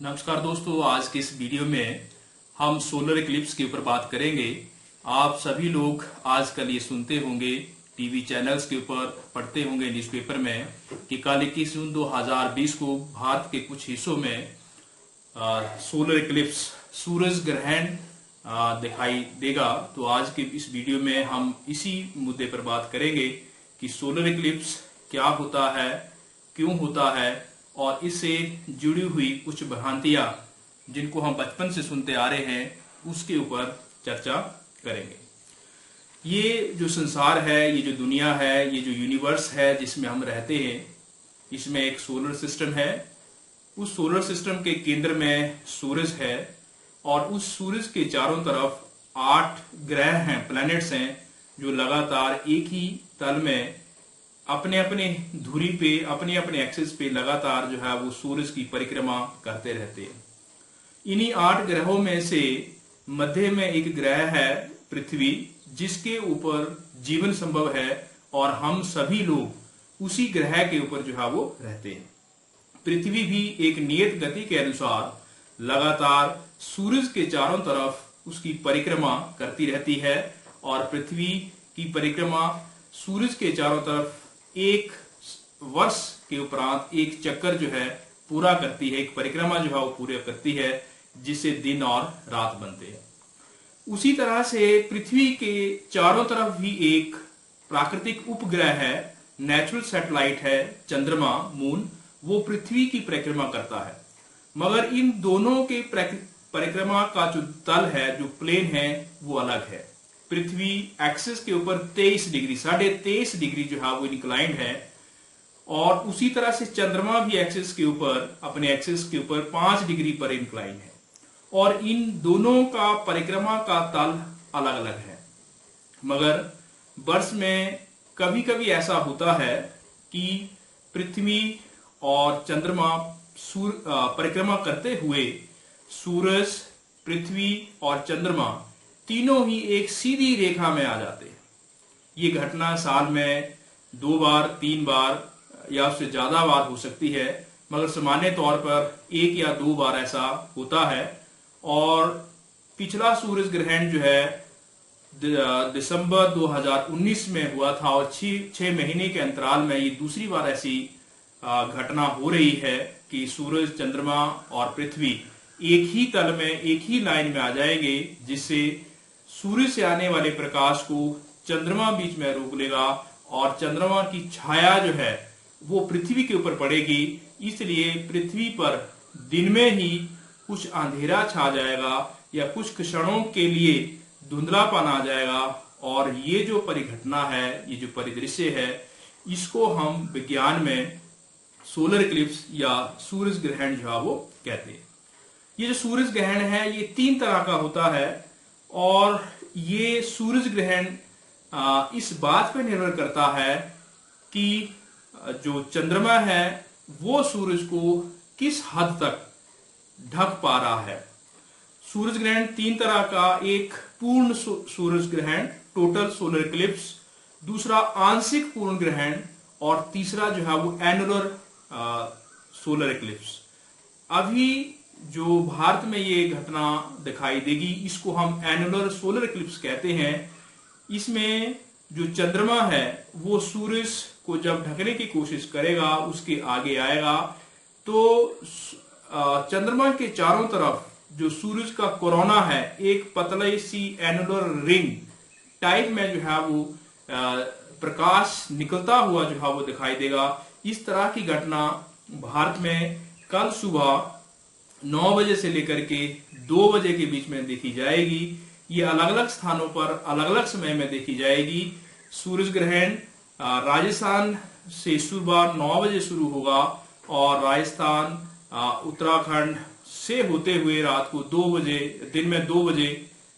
नमस्कार दोस्तों, आज के इस वीडियो में हम सोलर इक्लिप्स के ऊपर बात करेंगे। आप सभी लोग आजकल ये सुनते होंगे, टीवी चैनल्स के ऊपर पढ़ते होंगे न्यूज़पेपर में कि कल 21 जून 2020 को भारत के कुछ हिस्सों में सोलर इक्लिप्स सूरज ग्रहण दिखाई देगा। तो आज के इस वीडियो में हम इसी मुद्दे पर बात करेंगे कि सोलर इक्लिप्स क्या होता है, क्यों होता है और इससे जुड़ी हुई कुछ भ्रांतियां जिनको हम बचपन से सुनते आ रहे हैं उसके ऊपर चर्चा करेंगे। ये जो संसार है, ये जो दुनिया है, ये जो यूनिवर्स है जिसमें हम रहते हैं, इसमें एक सोलर सिस्टम है। उस सोलर सिस्टम के केंद्र में सूरज है और उस सूरज के चारों तरफ 8 ग्रह हैं, प्लैनेट्स हैं, जो लगातार एक ही तल में अपने अपने धुरी पे, अपने अपने एक्सिस पे लगातार जो है वो सूरज की परिक्रमा करते रहते हैं। इन्हीं 8 ग्रहों में से मध्य में एक ग्रह है पृथ्वी, जिसके ऊपर जीवन संभव है और हम सभी लोग उसी ग्रह के ऊपर जो है वो रहते हैं। पृथ्वी भी एक नियत गति के अनुसार लगातार सूरज के चारों तरफ उसकी परिक्रमा करती रहती है और पृथ्वी की परिक्रमा सूरज के चारों तरफ एक वर्ष के उपरांत एक चक्कर जो है पूरा करती है, एक परिक्रमा जो है वो पूरी करती है, जिससे दिन और रात बनते हैं। उसी तरह से पृथ्वी के चारों तरफ भी एक प्राकृतिक उपग्रह है, नेचुरल सैटेलाइट है, चंद्रमा, मून, वो पृथ्वी की परिक्रमा करता है। मगर इन दोनों के परिक्रमा का जो तल है, जो प्लेन है, वो अलग है। पृथ्वी एक्सिस के ऊपर 23 डिग्री, 23.5 डिग्री जो है वो इंक्लाइंड है और उसी तरह से चंद्रमा भी एक्सिस के ऊपर, अपने एक्सिस के ऊपर 5 डिग्री पर इंक्लाइंड है और इन दोनों का परिक्रमा का तल अलग अलग है। मगर वर्ष में कभी कभी ऐसा होता है कि पृथ्वी और चंद्रमा परिक्रमा करते हुए सूरज, पृथ्वी और चंद्रमा तीनों ही एक सीधी रेखा में आ जाते हैं। ये घटना साल में 2 बार, 3 बार या उससे ज्यादा बार हो सकती है, मगर सामान्य तौर पर 1 या 2 बार ऐसा होता है। और पिछला सूरज ग्रहण जो है दिसंबर 2019 में हुआ था और 6 महीने के अंतराल में ये दूसरी बार ऐसी घटना हो रही है कि सूरज, चंद्रमा और पृथ्वी एक ही तल में, एक ही लाइन में आ जाएंगे, जिससे सूर्य से आने वाले प्रकाश को चंद्रमा बीच में रोक लेगा और चंद्रमा की छाया जो है वो पृथ्वी के ऊपर पड़ेगी। इसलिए पृथ्वी पर दिन में ही कुछ अंधेरा छा जाएगा या कुछ क्षणों के लिए धुंधलापन आ जाएगा और ये जो परिघटना है, ये जो परिदृश्य है, इसको हम विज्ञान में सोलर इक्लिप्स या सूरज ग्रहण जो है वो कहते हैं। ये जो सूरज ग्रहण है ये 3 तरह का होता है और ये सूरज ग्रहण इस बात पर निर्भर करता है कि जो चंद्रमा है वो सूरज को किस हद तक ढक पा रहा है। सूरज ग्रहण 3 तरह का, एक पूर्ण सूरज ग्रहण, टोटल सोलर इक्लिप्स, दूसरा आंशिक पूर्ण ग्रहण और तीसरा जो है वो एनुलर सोलर इक्लिप्स। अभी जो भारत में ये घटना दिखाई देगी, इसको हम एनुलर सोलर इक्लिप्स कहते हैं। इसमें जो चंद्रमा है वो सूरज को जब ढकने की कोशिश करेगा, उसके आगे आएगा, तो चंद्रमा के चारों तरफ जो सूरज का कोरोना है, एक पतली सी एनुलर रिंग टाइप में जो है वो प्रकाश निकलता हुआ जो है वो दिखाई देगा। इस तरह की घटना भारत में कल सुबह 9 बजे से लेकर के 2 बजे के बीच में देखी जाएगी। ये अलग अलग स्थानों पर अलग अलग समय में देखी जाएगी। सूरज ग्रहण राजस्थान से सुबह 9 बजे शुरू होगा और राजस्थान, उत्तराखंड से होते हुए रात को 2 बजे, दिन में 2 बजे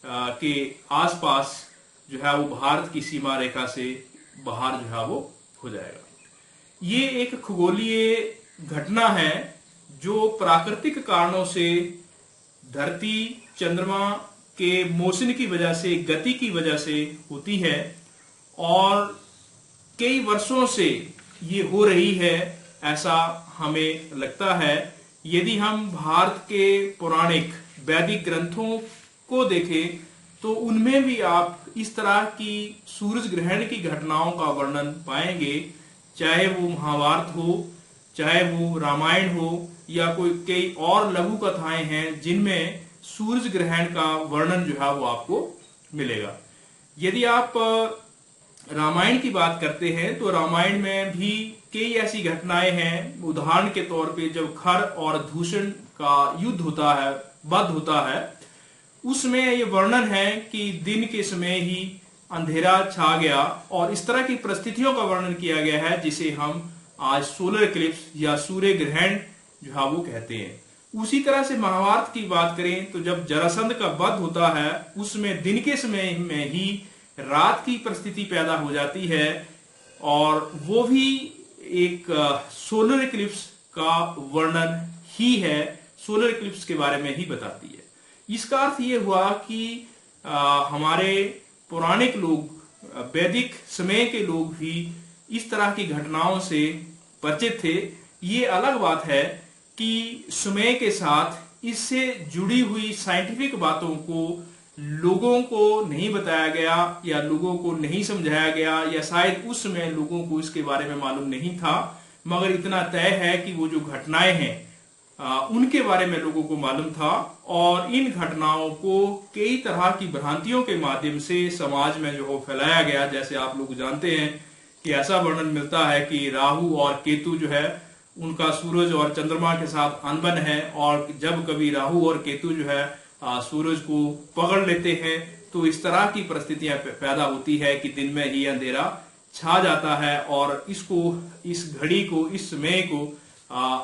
के आसपास जो है वो भारत की सीमा रेखा से बाहर जो है वो हो जाएगा। ये एक खगोलीय घटना है जो प्राकृतिक कारणों से धरती, चंद्रमा के मोशन की वजह से, गति की वजह से होती है और कई वर्षों से ये हो रही है, ऐसा हमें लगता है। यदि हम भारत के पौराणिक वैदिक ग्रंथों को देखें तो उनमें भी आप इस तरह की सूरज ग्रहण की घटनाओं का वर्णन पाएंगे, चाहे वो महाभारत हो, चाहे वो रामायण हो, या कोई कई और लघु कथाएं हैं जिनमें सूरज ग्रहण का वर्णन जो है वो आपको मिलेगा। यदि आप रामायण की बात करते हैं तो रामायण में भी कई ऐसी घटनाएं हैं। उदाहरण के तौर पे जब खर और दूषण का युद्ध होता है, वध होता है, उसमें ये वर्णन है कि दिन के समय ही अंधेरा छा गया और इस तरह की परिस्थितियों का वर्णन किया गया है जिसे हम आज सोलर इक्लिप्स या सूर्य ग्रहण जो है वो कहते हैं। उसी तरह से महाभारत की बात करें तो जब जरासंध का वध होता है उसमें दिन के समय में ही रात की परिस्थिति पैदा हो जाती है और वो भी एक सोलर इक्लिप्स का वर्णन ही है, सोलर इक्लिप्स के बारे में ही बताती है। इसका अर्थ ये हुआ कि हमारे पौराणिक लोग, वैदिक समय के लोग भी इस तरह की घटनाओं से परिचित थे। ये अलग बात है कि समय के साथ इससे जुड़ी हुई साइंटिफिक बातों को लोगों को नहीं बताया गया या लोगों को नहीं समझाया गया, या शायद उस समय लोगों को इसके बारे में मालूम नहीं था। मगर इतना तय है कि वो जो घटनाएं हैं उनके बारे में लोगों को मालूम था और इन घटनाओं को कई तरह की भ्रांतियों के माध्यम से समाज में जो फैलाया गया। जैसे आप लोग जानते हैं कि ऐसा वर्णन मिलता है कि राहु और केतु जो है उनका सूरज और चंद्रमा के साथ अनबन है, और जब कभी राहु और केतु जो है सूरज को पकड़ लेते हैं तो इस तरह की परिस्थितियां पैदा होती है कि दिन में ही अंधेरा छा जाता है और इसको, इस घड़ी को, इस समय को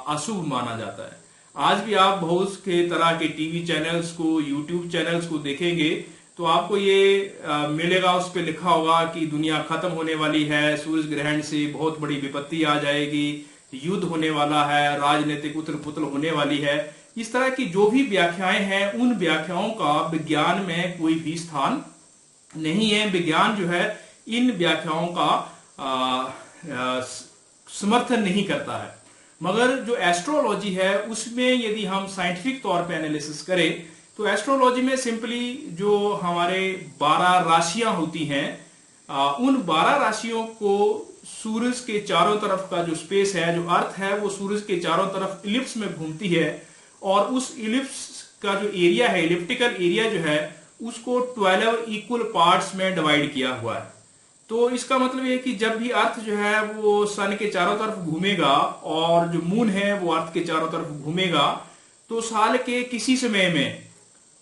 अशुभ माना जाता है। आज भी आप बहुत के तरह के टीवी चैनल्स को, यूट्यूब चैनल्स को देखेंगे तो आपको ये मिलेगा, उस पर लिखा होगा कि दुनिया खत्म होने वाली है, सूरज ग्रहण से बहुत बड़ी विपत्ति आ जाएगी, युद्ध होने वाला है, राजनीतिक उथल पुथल होने वाली है। इस तरह की जो भी व्याख्याएं हैं उन व्याख्याओं का विज्ञान में कोई भी स्थान नहीं है। विज्ञान जो है इन व्याख्याओं का समर्थन नहीं करता है। मगर जो एस्ट्रोलॉजी है उसमें यदि हम साइंटिफिक तौर पे एनालिसिस करें तो एस्ट्रोलॉजी में सिंपली जो हमारे 12 राशियां होती हैं, उन 12 राशियों को सूरज के चारों तरफ का जो स्पेस है, जो अर्थ है, वो सूरज के चारों तरफ इलिप्स में घूमती है और उस इलिप्स का जो एरिया है, इलिप्टिकल एरिया जो है, उसको 12 इक्वल पार्ट्स में डिवाइड किया हुआ है। तो इसका मतलब ये कि जब भी अर्थ जो है वो सन के चारों तरफ घूमेगा और जो मून है वो अर्थ के चारों तरफ घूमेगा, तो साल के किसी समय में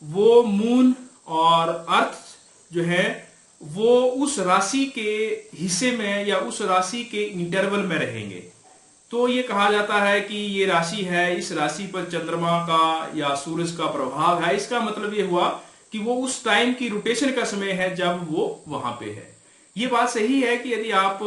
वो मून और अर्थ जो है वो उस राशि के हिस्से में या उस राशि के इंटरवल में रहेंगे। तो ये कहा जाता है कि ये राशि है, इस राशि पर चंद्रमा का या सूरज का प्रभाव है। इसका मतलब ये हुआ कि वो उस टाइम की रोटेशन का समय है जब वो वहां पे है। ये बात सही है कि यदि आप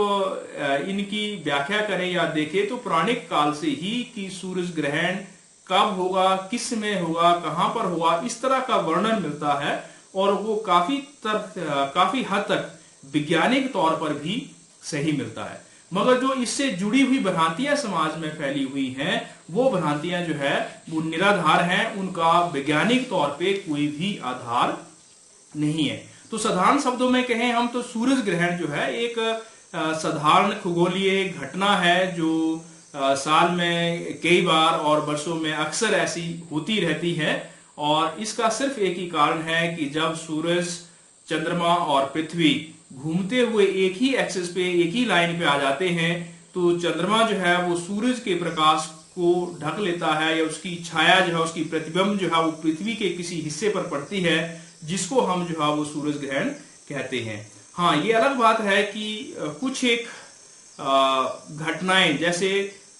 इनकी व्याख्या करें या देखें तो पौराणिक काल से ही कि सूरज ग्रहण कब होगा, किस समय होगा, कहां पर होगा, इस तरह का वर्णन मिलता है और वो काफी हद तक वैज्ञानिक तौर पर भी सही मिलता है। मगर जो इससे जुड़ी हुई भ्रांतियां समाज में फैली हुई हैं, वो भ्रांतियां जो है वो निराधार हैं, उनका वैज्ञानिक तौर पे कोई भी आधार नहीं है। तो साधारण शब्दों में कहें हम तो सूरज ग्रहण जो है एक साधारण खगोलीय घटना है जो साल में कई बार और वर्षों में अक्सर ऐसी होती रहती है और इसका सिर्फ एक ही कारण है कि जब सूरज, चंद्रमा और पृथ्वी घूमते हुए एक ही एक्सिस पे, एक ही लाइन पे आ जाते हैं तो चंद्रमा जो है वो सूरज के प्रकाश को ढक लेता है या उसकी छाया जो है, उसकी प्रतिबिंब जो है वो पृथ्वी के किसी हिस्से पर पड़ती है जिसको हम जो है वो सूरज ग्रहण कहते हैं। हाँ, ये अलग बात है कि कुछ एक घटनाएं जैसे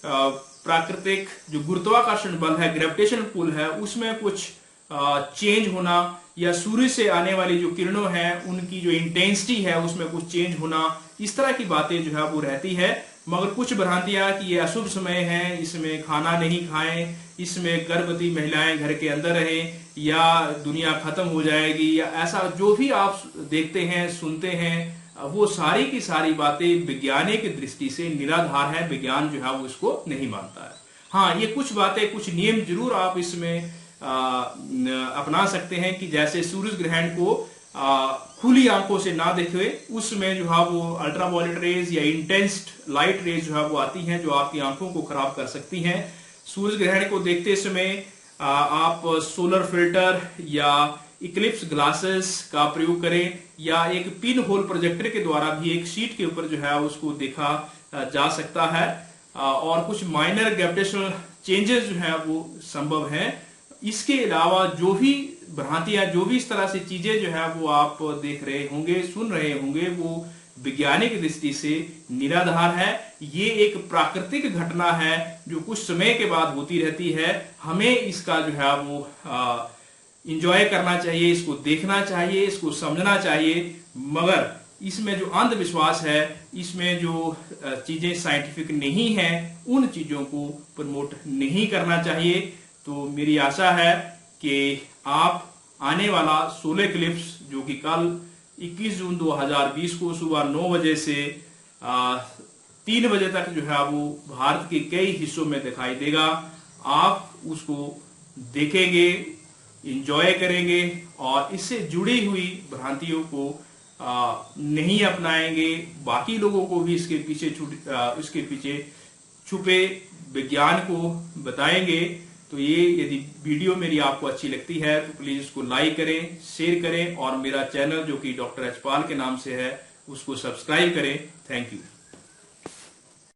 प्राकृतिक जो गुरुत्वाकर्षण बल है, ग्रेविटेशनल पुल है, उसमें कुछ चेंज होना या सूर्य से आने वाली जो किरणों हैं उनकी जो इंटेंसिटी है उसमें कुछ चेंज होना, इस तरह की बातें जो है वो रहती है। मगर कुछ भ्रांतियां कि ये अशुभ समय है, इसमें खाना नहीं खाएं, इसमें गर्भवती महिलाएं घर के अंदर रहें या दुनिया खत्म हो जाएगी या ऐसा जो भी आप देखते हैं, सुनते हैं, वो सारी की सारी बातें वैज्ञानिक दृष्टि से निराधार है। विज्ञान जो है वो इसको नहीं मानता है। हाँ, ये कुछ बातें, कुछ नियम जरूर आप इसमें अपना सकते हैं कि जैसे सूरज ग्रहण को खुली आंखों से ना देखे, उसमें जो है वो अल्ट्रावायलेट रेज या इंटेंस लाइट रेज जो है वो आती हैं जो आपकी आंखों को खराब कर सकती हैं। सूरज ग्रहण को देखते समय आप सोलर फिल्टर या इक्लिप्स ग्लासेस का प्रयोग करें, या एक पिन होल प्रोजेक्टर के द्वारा भी एक शीट के ऊपर जो है उसको देखा जा सकता है, और कुछ माइनर ग्रेविटेशनल चेंजेस जो है वो संभव है। इसके अलावा जो भी भ्रांतियां, जो भी इस तरह से चीजें जो है वो आप देख रहे होंगे, सुन रहे होंगे, वो वैज्ञानिक दृष्टि से निराधार है। ये एक प्राकृतिक घटना है जो कुछ समय के बाद होती रहती है। हमें इसका जो है वो एंजॉय करना चाहिए, इसको देखना चाहिए, इसको समझना चाहिए, मगर इसमें जो अंधविश्वास है, इसमें जो चीजें साइंटिफिक नहीं हैं, उन चीजों को प्रमोट नहीं करना चाहिए। तो मेरी आशा है कि आप आने वाला सोलर इक्लिप्स जो कि कल 21 जून 2020 को सुबह 9 बजे से 3 बजे तक जो है वो भारत के कई हिस्सों में दिखाई देगा, आप उसको देखेंगे, एंजॉय करेंगे और इससे जुड़ी हुई भ्रांतियों को नहीं अपनाएंगे, बाकी लोगों को भी इसके पीछे छुपे विज्ञान को बताएंगे। तो ये यदि वीडियो मेरी आपको अच्छी लगती है तो प्लीज इसको लाइक करें, शेयर करें और मेरा चैनल जो कि डॉक्टर यशपाल के नाम से है उसको सब्सक्राइब करें। Thank you.